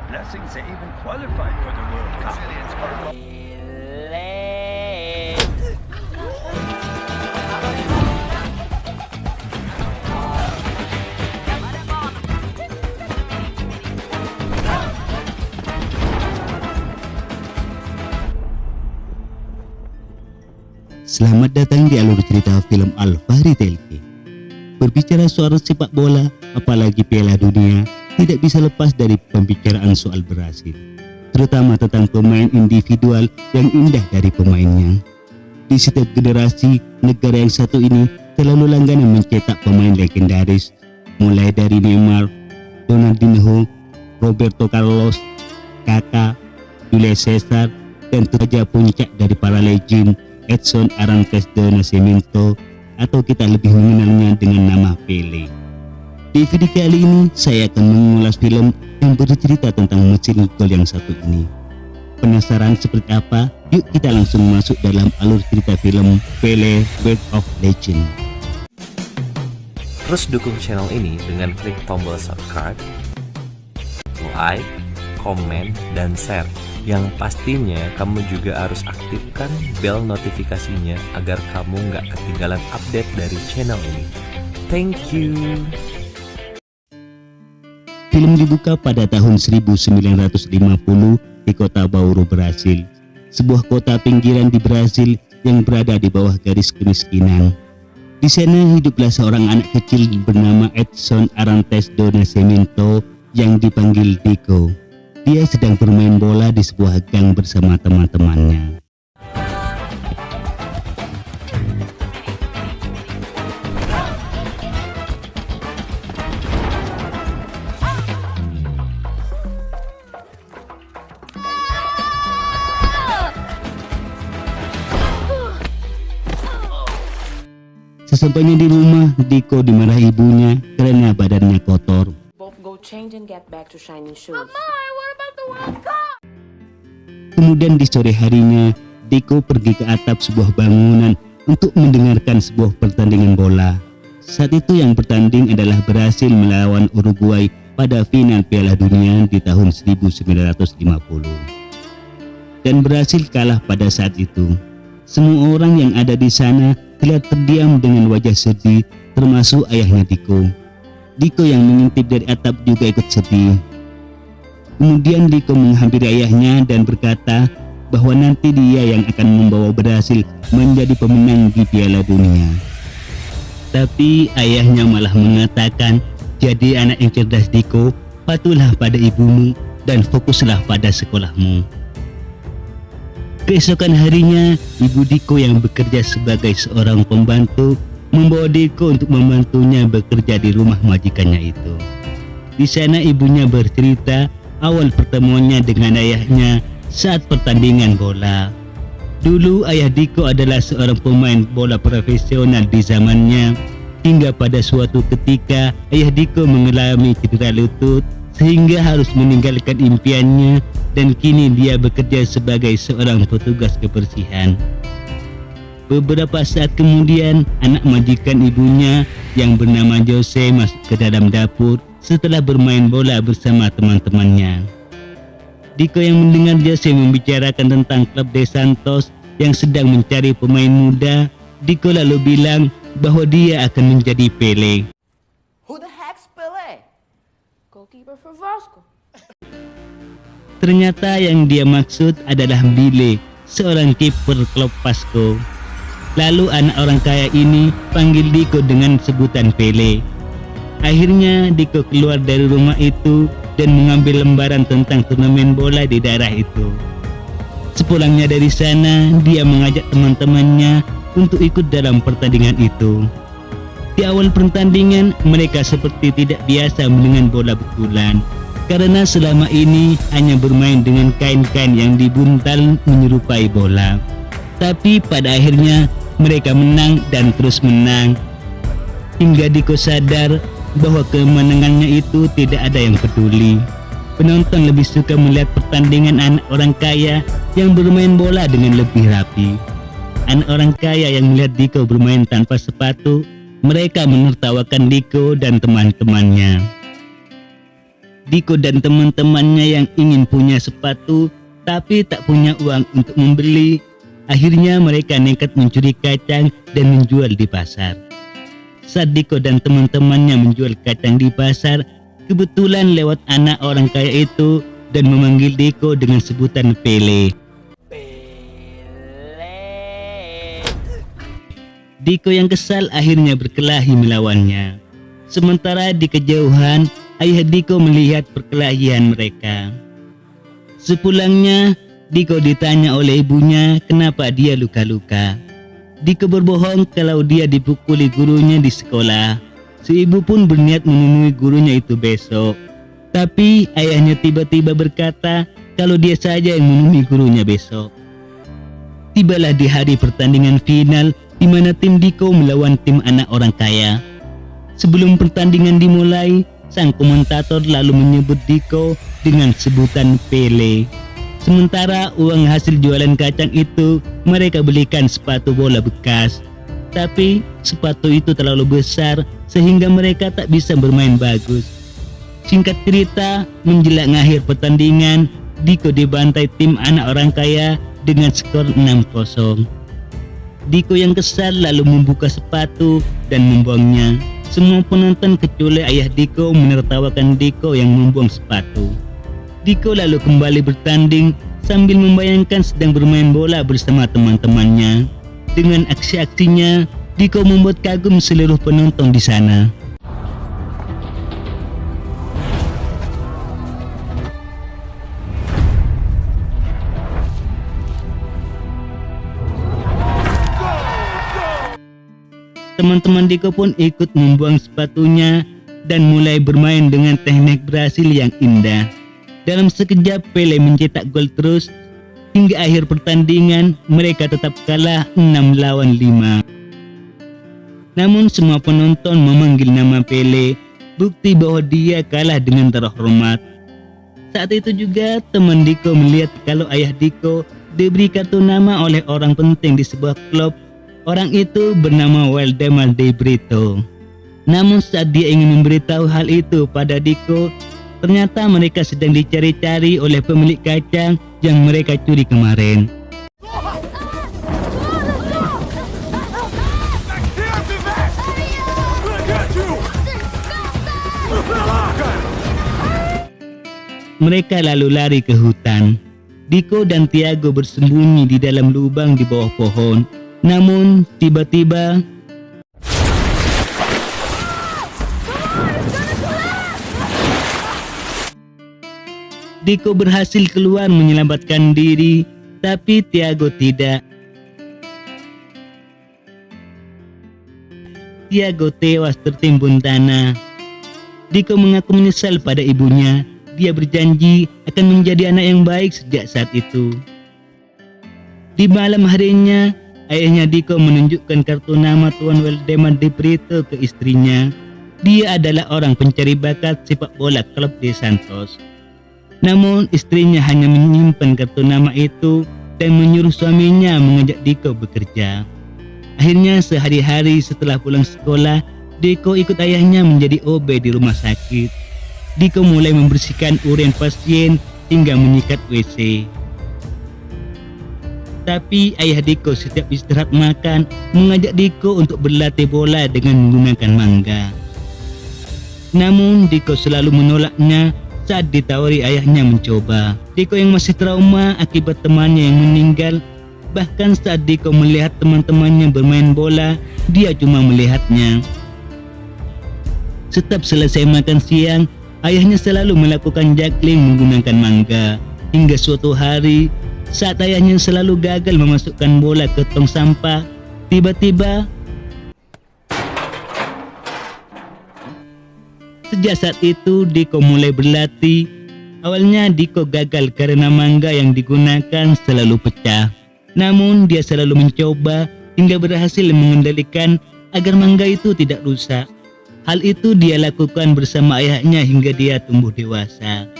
their blessings, they even qualified for the World Cup. Selamat datang di alur cerita film Al-Fahri Telki. Berbicara soal sepak bola, apalagi Piala Dunia, tidak bisa lepas dari pembicaraan soal Brasil, terutama tentang pemain individual yang indah dari pemainnya. Di setiap generasi, negara yang satu ini terlalu langganan mencetak pemain legendaris, mulai dari Neymar, Ronaldinho, Roberto Carlos, Kaká, Julius Caesar, dan tentu saja puncak dari para legend Edson Arantes do Nascimento, atau kita lebih mengenalnya dengan nama Pelé. Di video kali ini saya akan mengulas film yang bercerita tentang mesin gol yang satu ini. Penasaran seperti apa? Yuk kita langsung masuk dalam alur cerita film Pelé Birth of Legend. Terus dukung channel ini dengan klik tombol subscribe, like, komen, dan share. Yang pastinya kamu juga harus aktifkan bel notifikasinya agar kamu nggak ketinggalan update dari channel ini. Thank you. Film dibuka pada tahun 1950 di kota Bauru, Brasil, sebuah kota pinggiran di Brasil yang berada di bawah garis kemiskinan. Di sana hiduplah seorang anak kecil bernama Edson Arantes do Nascimento yang dipanggil Dico. Dia sedang bermain bola di sebuah gang bersama teman-temannya. Sesampainya di rumah, Dico dimarahi ibunya karena badannya kotor. Both go change and get back to shining shoes. Mama, what about the World Cup? Kemudian di sore harinya, Dico pergi ke atap sebuah bangunan untuk mendengarkan sebuah pertandingan bola. Saat itu yang bertanding adalah Brasil melawan Uruguay pada final Piala Dunia di tahun 1950. Dan Brasil kalah pada saat itu. Semua orang yang ada di sana terlihat terdiam dengan wajah sedih, termasuk ayahnya Dico. Dico yang mengintip dari atap juga ikut sedih. Kemudian Dico menghampiri ayahnya dan berkata bahwa nanti dia yang akan membawa Brasil menjadi pemenang di Piala Dunia. Tapi ayahnya malah mengatakan, jadi anak yang cerdas Dico, patuhlah pada ibumu dan fokuslah pada sekolahmu. Keesokan harinya, ibu Dico yang bekerja sebagai seorang pembantu membawa Dico untuk membantunya bekerja di rumah majikannya itu. Di sana ibunya bercerita awal pertemuannya dengan ayahnya saat pertandingan bola. Dulu ayah Dico adalah seorang pemain bola profesional di zamannya, hingga pada suatu ketika ayah Dico mengalami cedera lutut sehingga harus meninggalkan impiannya dan kini dia bekerja sebagai seorang petugas kebersihan. Beberapa saat kemudian, anak majikan ibunya yang bernama Jose masuk ke dalam dapur setelah bermain bola bersama teman-temannya. Dico yang mendengar Jose membicarakan tentang klub De Santos yang sedang mencari pemain muda, Dico lalu bilang bahwa dia akan menjadi Pelé. Who the heck's Pelé? Goalkeeper for Vasco. Ternyata yang dia maksud adalah Bile, seorang kiper klub Vasco. Lalu anak orang kaya ini panggil Dico dengan sebutan Pelé. Akhirnya Dico keluar dari rumah itu dan mengambil lembaran tentang turnamen bola di daerah itu. Sepulangnya dari sana, dia mengajak teman-temannya untuk ikut dalam pertandingan itu. Di awal pertandingan, mereka seperti tidak biasa dengan bola betulan, karena selama ini hanya bermain dengan kain-kain yang dibuntal menyerupai bola. Tapi pada akhirnya mereka menang dan terus menang, hingga Dico sadar bahwa kemenangannya itu tidak ada yang peduli. Penonton lebih suka melihat pertandingan anak orang kaya yang bermain bola dengan lebih rapi. Anak orang kaya yang melihat Dico bermain tanpa sepatu, mereka menertawakan Dico dan teman-temannya. Diko dan teman-temannya yang ingin punya sepatu tapi tak punya uang untuk membeli, akhirnya mereka nekat mencuri kacang dan menjual di pasar. Saat Diko dan teman-temannya menjual kacang di pasar, kebetulan lewat anak orang kaya itu dan memanggil Diko dengan sebutan Pele. Diko yang kesal akhirnya berkelahi melawannya. Sementara di kejauhan, ayah Diko melihat perkelahian mereka. Sepulangnya, Diko ditanya oleh ibunya kenapa dia luka-luka. Diko berbohong kalau dia dipukuli gurunya di sekolah. Si ibu pun berniat menemui gurunya itu besok. Tapi ayahnya tiba-tiba berkata kalau dia saja yang menemui gurunya besok. Tibalah di hari pertandingan final di mana tim Diko melawan tim anak orang kaya. Sebelum pertandingan dimulai, sang komentator lalu menyebut Diko dengan sebutan Pele. Sementara uang hasil jualan kacang itu mereka belikan sepatu bola bekas. Tapi sepatu itu terlalu besar sehingga mereka tak bisa bermain bagus. Singkat cerita, menjelang akhir pertandingan, Diko dibantai tim anak orang kaya dengan skor 6-0. Diko yang kesal lalu membuka sepatu dan membuangnya. Semua penonton kecuali ayah Diko menertawakan Diko yang membuang sepatu. Diko lalu kembali bertanding sambil membayangkan sedang bermain bola bersama teman-temannya. Dengan aksi-aksinya, Diko membuat kagum seluruh penonton di sana. Teman-teman Diko pun ikut membuang sepatunya dan mulai bermain dengan teknik berhasil yang indah. Dalam sekejap Pele mencetak gol terus, hingga akhir pertandingan mereka tetap kalah 6-5. Namun semua penonton memanggil nama Pele, bukti bahwa dia kalah dengan terhormat. Saat itu juga teman Diko melihat kalau ayah Diko diberi kartu nama oleh orang penting di sebuah klub. Orang itu bernama Waldemar De Brito. Namun saat dia ingin memberitahu hal itu pada Diko, ternyata mereka sedang dicari-cari oleh pemilik kacang yang mereka curi kemarin. Mereka lalu lari ke hutan. Diko dan Tiago bersembunyi di dalam lubang di bawah pohon. Namun tiba-tiba Diko berhasil keluar menyelamatkan diri, tapi Tiago tidak. Tiago tewas tertimbun tanah. Diko mengaku menyesal pada ibunya. Dia berjanji akan menjadi anak yang baik sejak saat itu. Di malam harinya, ayahnya Diko menunjukkan kartu nama Tuan Waldemar De Brito ke istrinya. Dia adalah orang pencari bakat sepak bola klub De Santos. Namun istrinya hanya menyimpan kartu nama itu dan menyuruh suaminya mengajak Diko bekerja. Akhirnya sehari-hari setelah pulang sekolah, Diko ikut ayahnya menjadi OB di rumah sakit. Diko mulai membersihkan urin pasien hingga menyikat WC. Tapi ayah Diko setiap istirahat makan mengajak Diko untuk berlatih bola dengan menggunakan mangga. Namun Diko selalu menolaknya saat ditawari ayahnya mencoba. Diko yang masih trauma akibat temannya yang meninggal, bahkan saat Diko melihat teman-temannya bermain bola, dia cuma melihatnya. Setiap selesai makan siang, ayahnya selalu melakukan juggling menggunakan mangga. Hingga suatu hari, saat ayahnya selalu gagal memasukkan bola ke tong sampah, tiba-tiba sejak saat itu Diko mulai berlatih. Awalnya Diko gagal karena mangga yang digunakan selalu pecah. Namun dia selalu mencoba hingga berhasil mengendalikan agar mangga itu tidak rusak. Hal itu dia lakukan bersama ayahnya hingga dia tumbuh dewasa.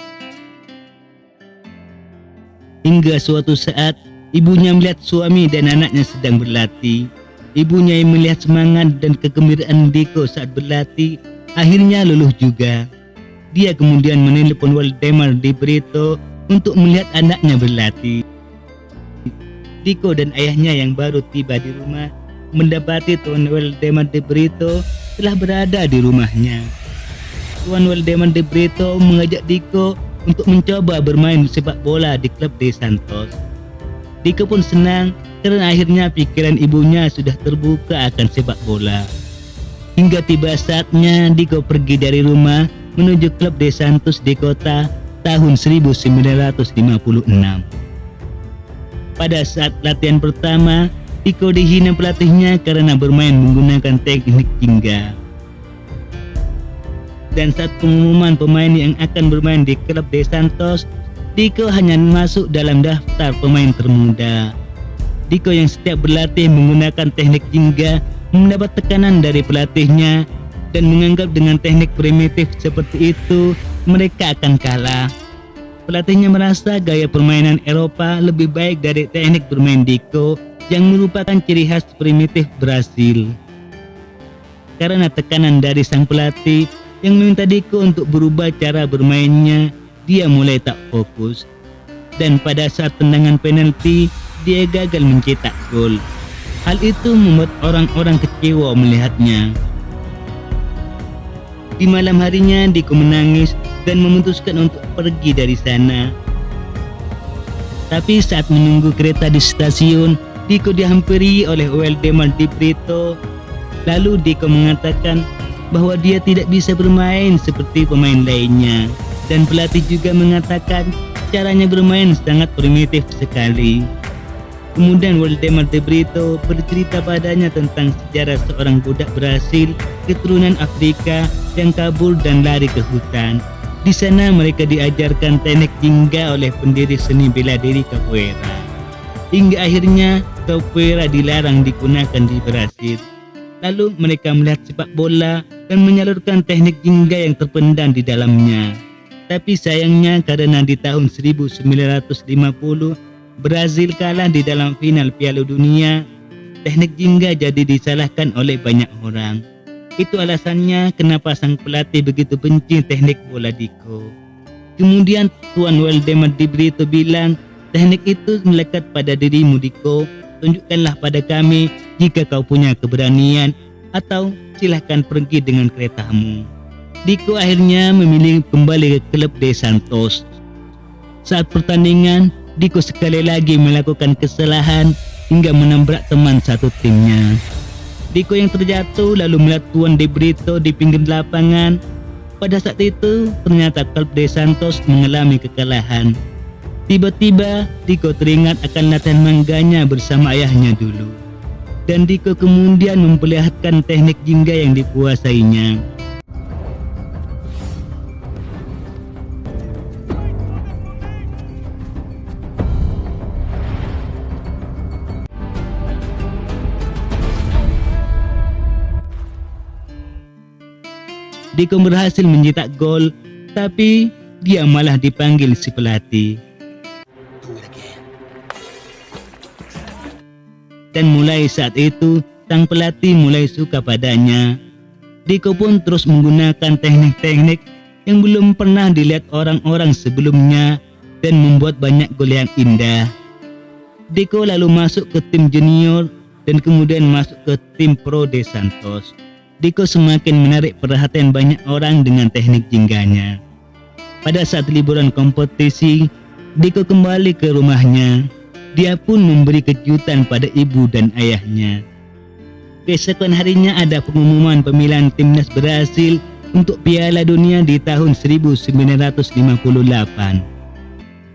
Hingga suatu saat, ibunya melihat suami dan anaknya sedang berlatih. Ibunya yang melihat semangat dan kegembiraan Diko saat berlatih, akhirnya luluh juga. dia kemudian menelpon Waldemar Di Brito untuk melihat anaknya berlatih. Diko dan ayahnya yang baru tiba di rumah mendapati Tuan Waldemar Di Brito telah berada di rumahnya. Tuan Waldemar Di Brito mengajak Diko untuk mencoba bermain sepak bola di klub De Santos. Diko pun senang karena akhirnya pikiran ibunya sudah terbuka akan sepak bola. Hingga tiba saatnya Diko pergi dari rumah menuju klub De Santos di kota tahun 1956. Pada saat latihan pertama, Diko dihina pelatihnya karena bermain menggunakan teknik jingga. Dan saat pengumuman pemain yang akan bermain di klub De Santos, Diko hanya masuk dalam daftar pemain termuda. Diko yang setiap berlatih menggunakan teknik jingga mendapat tekanan dari pelatihnya dan menganggap dengan teknik primitif seperti itu mereka akan kalah. Pelatihnya merasa gaya permainan Eropa lebih baik dari teknik bermain Diko yang merupakan ciri khas primitif Brasil. Karena tekanan dari sang pelatih yang meminta Diko untuk berubah cara bermainnya, dia mulai tak fokus. Dan pada saat tendangan penalti, dia gagal mencetak gol. Hal itu membuat orang-orang kecewa melihatnya. Di malam harinya Diko menangis dan memutuskan untuk pergi dari sana. Tapi saat menunggu kereta di stasiun, Diko dihampiri oleh Waldemar Di Brito. Lalu Diko mengatakan bahwa dia tidak bisa bermain seperti pemain lainnya. Dan pelatih juga mengatakan caranya bermain sangat primitif sekali. Kemudian Waldemar Di Brito bercerita padanya tentang sejarah seorang budak Brasil keturunan Afrika yang kabur dan lari ke hutan. Di sana mereka diajarkan teknik jingga oleh pendiri seni bela diri capoeira. Hingga akhirnya capoeira dilarang digunakan di Brasil. Lalu mereka melihat sepak bola dan menyalurkan teknik jingga yang terpendam di dalamnya. Tapi sayangnya karena di tahun 1950 Brazil kalah di dalam final Piala Dunia, teknik jingga jadi disalahkan oleh banyak orang. Itu alasannya kenapa sang pelatih begitu benci teknik bola Diko. Kemudian Tuan Waldemar Di Brito bilang, teknik itu melekat pada dirimu Diko, tunjukkanlah pada kami jika kau punya keberanian, atau silahkan pergi dengan keretamu. Diko akhirnya memilih kembali ke klub De Santos. Saat pertandingan, Diko sekali lagi melakukan kesalahan hingga menabrak teman satu timnya. Diko yang terjatuh lalu melihat Tuan Di Brito di pinggir lapangan. Pada saat itu ternyata klub De Santos mengalami kekalahan. Tiba-tiba Diko teringat akan latihan mangganya bersama ayahnya dulu. Dan Diko kemudian memperlihatkan teknik jingga yang dikuasainya. Diko berhasil mencetak gol, tapi dia malah dipanggil si pelatih. Dan mulai saat itu, sang pelatih mulai suka padanya. Diko pun terus menggunakan teknik-teknik yang belum pernah dilihat orang-orang sebelumnya dan membuat banyak gol yang indah. Diko lalu masuk ke tim junior dan kemudian masuk ke tim pro De Santos. Diko semakin menarik perhatian banyak orang dengan teknik jingganya. Pada saat liburan kompetisi, Diko kembali ke rumahnya. Dia pun memberi kejutan pada ibu dan ayahnya. Keesokan harinya ada pengumuman pemilihan timnas Brasil untuk Piala Dunia di tahun 1958.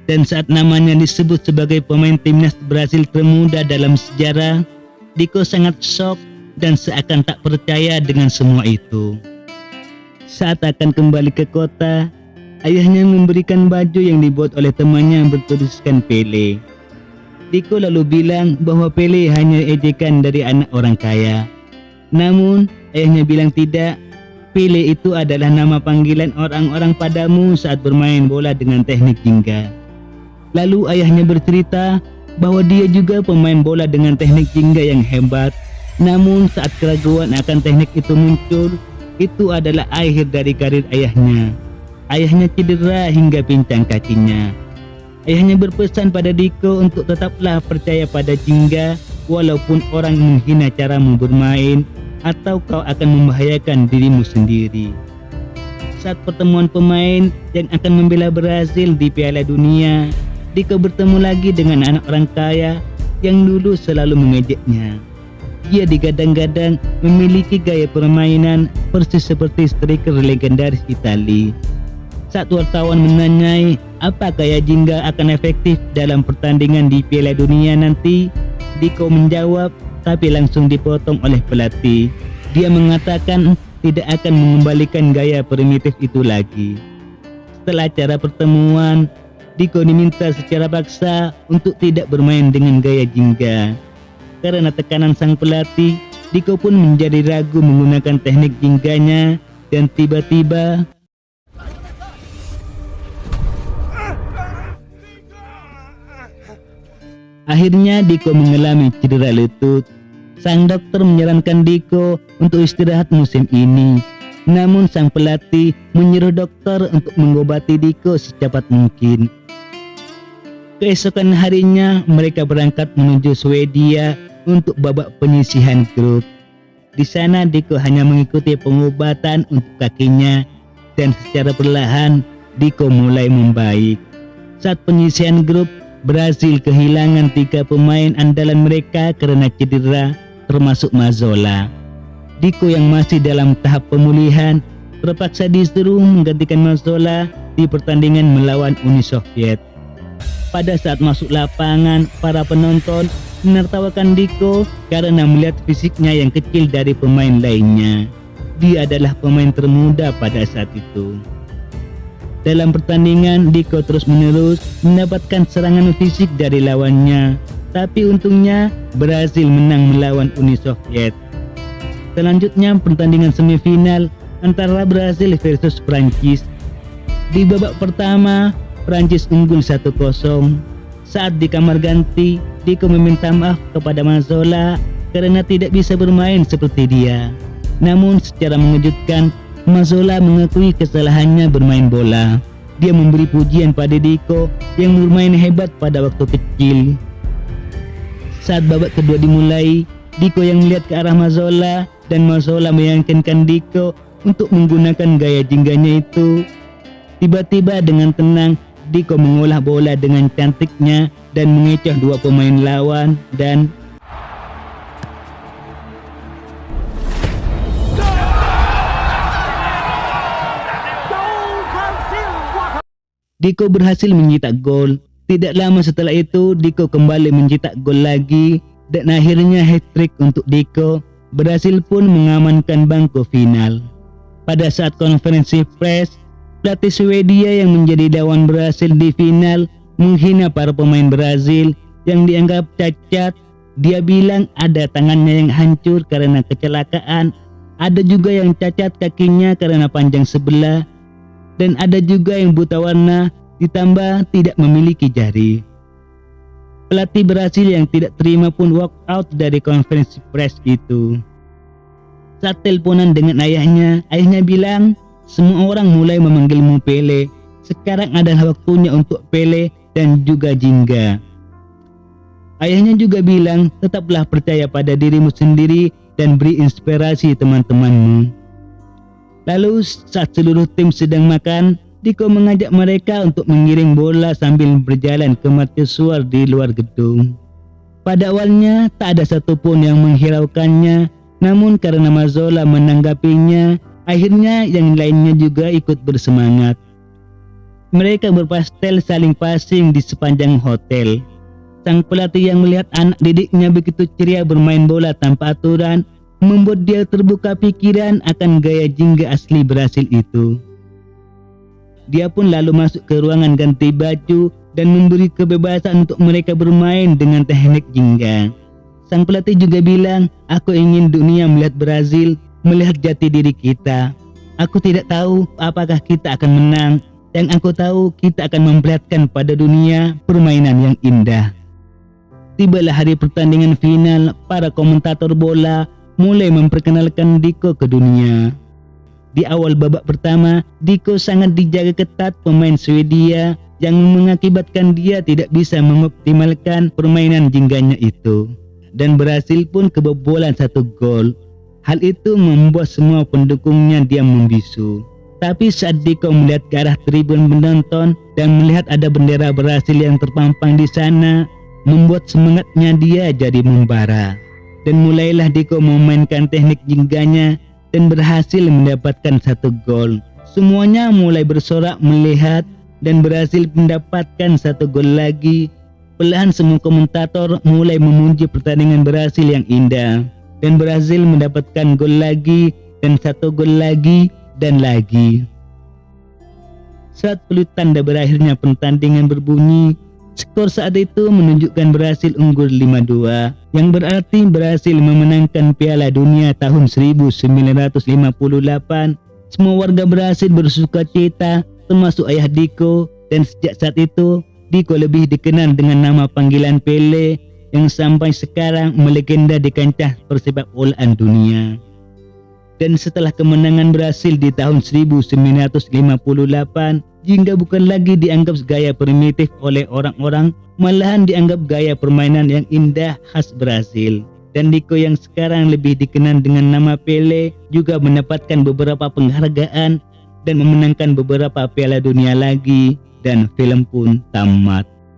Dan saat namanya disebut sebagai pemain timnas Brasil termuda dalam sejarah, Diko sangat shock dan seakan tak percaya dengan semua itu. Saat akan kembali ke kota, ayahnya memberikan baju yang dibuat oleh temannya yang bertuliskan Pele. Diko lalu bilang bahwa Pele hanya ejekan dari anak orang kaya. Namun ayahnya bilang tidak, Pele itu adalah nama panggilan orang-orang padamu saat bermain bola dengan teknik jingga. Lalu ayahnya bercerita bahwa dia juga pemain bola dengan teknik jingga yang hebat. Namun saat keraguan akan teknik itu muncul, itu adalah akhir dari karir ayahnya. ayahnya cedera hingga pincang kakinya. Ayahnya berpesan pada Diko untuk tetaplah percaya pada Jingga walaupun orang menghina caramu bermain atau kau akan membahayakan dirimu sendiri. Saat pertemuan pemain yang akan membela Brazil di Piala Dunia, Diko bertemu lagi dengan anak orang kaya yang dulu selalu mengejeknya. Dia digadang-gadang memiliki gaya permainan persis seperti striker legendaris Italia. Saat wartawan menanyai apa gaya Jingga akan efektif dalam pertandingan di Piala Dunia nanti, Diko menjawab tapi langsung dipotong oleh pelatih. Dia mengatakan tidak akan mengembalikan gaya primitif itu lagi. Setelah acara pertemuan, Diko diminta secara paksa untuk tidak bermain dengan gaya Jingga. Karena tekanan sang pelatih, Diko pun menjadi ragu menggunakan teknik Jingganya dan tiba-tiba akhirnya Diko mengalami cedera lutut. Sang dokter menyarankan Diko untuk istirahat musim ini. Namun sang pelatih menyuruh dokter untuk mengobati Diko secepat mungkin. Keesokan harinya mereka berangkat menuju Swedia untuk babak penyisihan grup. Di sana Diko hanya mengikuti pengobatan untuk kakinya dan secara perlahan Diko mulai membaik. Saat penyisihan grup, Brazil kehilangan 3 pemain andalan mereka karena cedera, termasuk Mazzola. Diko yang masih dalam tahap pemulihan terpaksa disuruh menggantikan Mazzola di pertandingan melawan Uni Soviet. Pada saat masuk lapangan, para penonton menertawakan Diko karena melihat fisiknya yang kecil dari pemain lainnya. Dia adalah pemain termuda pada saat itu. Dalam pertandingan, Diko terus-menerus mendapatkan serangan fisik dari lawannya. Tapi untungnya Brazil menang melawan Uni Soviet. Selanjutnya pertandingan semifinal antara Brazil versus Prancis. Di babak pertama, Prancis unggul 1-0. Saat di kamar ganti, Diko meminta maaf kepada Mazzola karena tidak bisa bermain seperti dia. Namun secara mengejutkan, Mazzola mengakui kesalahannya bermain bola. Dia memberi pujian pada Diko yang bermain hebat pada waktu kecil. Saat babak kedua dimulai, Diko yang melihat ke arah Mazzola dan Mazzola meyakinkan Diko untuk menggunakan gaya Jingganya itu. Tiba-tiba dengan tenang, Diko mengolah bola dengan cantiknya dan mengecoh 2 pemain lawan dan Diko berhasil mencetak gol. Tidak lama setelah itu, Diko kembali mencetak gol lagi dan akhirnya hat-trick untuk Diko. Brazil pun mengamankan bangku final. Pada saat konferensi pers, pelatih Swedia yang menjadi lawan Brazil di final menghina para pemain Brazil yang dianggap cacat. Dia bilang ada tangannya yang hancur karena kecelakaan, ada juga yang cacat kakinya karena panjang sebelah, dan ada juga yang buta warna ditambah tidak memiliki jari. Pelatih Brazil yang tidak terima pun walk out dari konferensi pers itu. Saat teleponan dengan ayahnya bilang, semua orang mulai memanggilmu Pele. Sekarang adalah waktunya untuk Pele dan juga Jingga. Ayahnya juga bilang, tetaplah percaya pada dirimu sendiri dan beri inspirasi teman-temanmu. Lalu saat seluruh tim sedang makan, Diko mengajak mereka untuk mengiring bola sambil berjalan ke mercusuar di luar gedung. Pada awalnya tak ada satupun yang menghiraukannya, namun karena Mazzola menanggapinya, akhirnya yang lainnya juga ikut bersemangat. Mereka berpastel saling passing di sepanjang hotel. Sang pelatih yang melihat anak didiknya begitu ceria bermain bola tanpa aturan membuat dia terbuka pikiran akan gaya Jingga asli Brasil itu. Dia pun lalu masuk ke ruangan ganti baju dan memberi kebebasan untuk mereka bermain dengan teknik Jingga. Sang pelatih juga bilang, aku ingin dunia melihat Brasil, melihat jati diri kita. Aku tidak tahu apakah kita akan menang, yang aku tahu kita akan memperlihatkan pada dunia permainan yang indah. Tibalah hari pertandingan final, para komentator bola mulai memperkenalkan Diko ke dunia. Di awal babak pertama, Deco sangat dijaga ketat pemain Swedia yang mengakibatkan dia tidak bisa mengoptimalkan permainan jingganya itu. Dan Brasil pun kebobolan 1 gol. Hal itu membuat semua pendukungnya diam membisu. Tapi saat Deco melihat ke arah tribun penonton dan melihat ada bendera Brasil yang terpampang di sana, membuat semangatnya dia jadi membara. Dan mulailah Deco memainkan teknik jingganya dan berhasil mendapatkan 1 gol. Semuanya mulai bersorak melihat dan berhasil mendapatkan 1 gol lagi. Perlahan semua komentator mulai memuji pertandingan Brasil yang indah. Dan Brasil mendapatkan gol lagi dan 1 gol lagi dan lagi. Saat peluit tanda berakhirnya pertandingan berbunyi, skor saat itu menunjukkan Brasil unggul 5-2, yang berarti Brasil memenangkan Piala Dunia tahun 1958. Semua warga Brasil bersukacita, termasuk ayah Deco, dan sejak saat itu Deco lebih dikenal dengan nama panggilan Pele yang sampai sekarang melegenda di kancah persepak bolaan dunia. Dan setelah kemenangan Brasil di tahun 1958, jingga bukan lagi dianggap gaya primitif oleh orang-orang, malahan dianggap gaya permainan yang indah khas Brasil. Dan Deco yang sekarang lebih dikenal dengan nama Pele juga mendapatkan beberapa penghargaan dan memenangkan beberapa Piala Dunia lagi, dan film pun tamat.